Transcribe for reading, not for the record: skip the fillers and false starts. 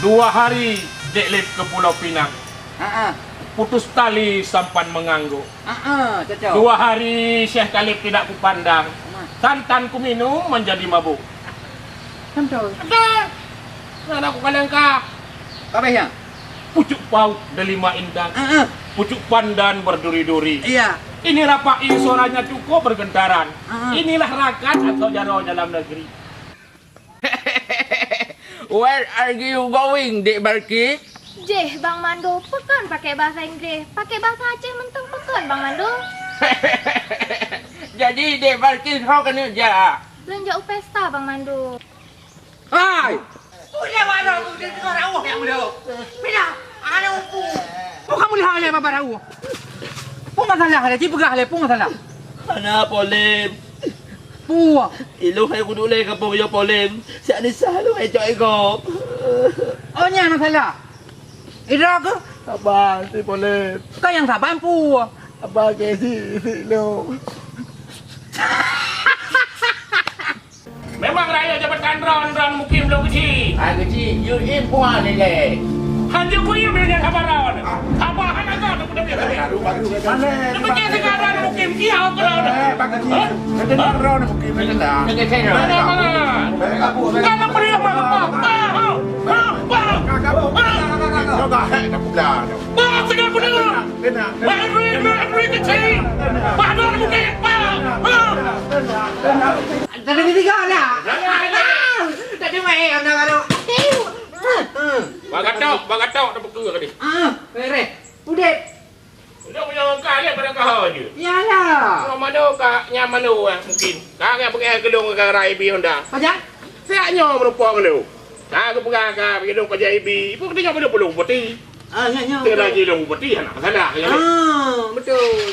2 hari Dek Lip ke Pulau Pinang. Putus tali sampan menganggu. Cocok. 2 hari Syekh Khalif tidak kupandang. Santan ku minum menjadi mabuk. Cocok. Ada. Mana aku kalian kah? Apa ya? Pucuk pauk delima indang. Pucuk pandan berduri-duri. Iya. Ini rapai suaranya cukup bergentaran. Inilah rakat atau jaro dalam negeri. Where are you going, Dek Barki? Jeh, Bang Mando, pekan pakai bahasa Inggris. Pakai bahasa Aceh menteng pekan, Bang Mando. Jadi Dek Barki kau kena kerja. Belanja pesta, Bang Mando. Hai. Udah mana aku dengar awak yang muda. Pindah. Ana umpu. Oh kamu lihat ni apa barang awak? Pun masalah ada, cip gah le pun masalah. Mana polim? Puah. Ilu hai kudu le kapo yo polim. Si ani salu hai cok ego. Oh ni masalah. Ira ke? Abang si polim. Kau yang sabar puah. Abang ke si lu. Memang raya jabatan ron mukim lo kecil. Ah kecil, you impuan ni le. Hanya ku yang dengan kabaran. Apa hanya kau nak punya dia. Macam sekarang mukim dia ron. Mana? Kalau pergi apa? Sekarang pun Henry kecil. Pada mukim. Tadi tiga lah. Tadi main orang baru. Bagatok dah betul tadi. Pere. Udah. Dia punya kali pada kau je. Yalah. Mana kak nyaman tu mungkin. Kak pergi gedung ke Raibi Honda. Pajak? Siapnya merupakan lu. Kak pergi ke gedung kerja IB. Ibu kita boleh peluk putih. Nya. Kita lagi lu putih anak salah. Betul.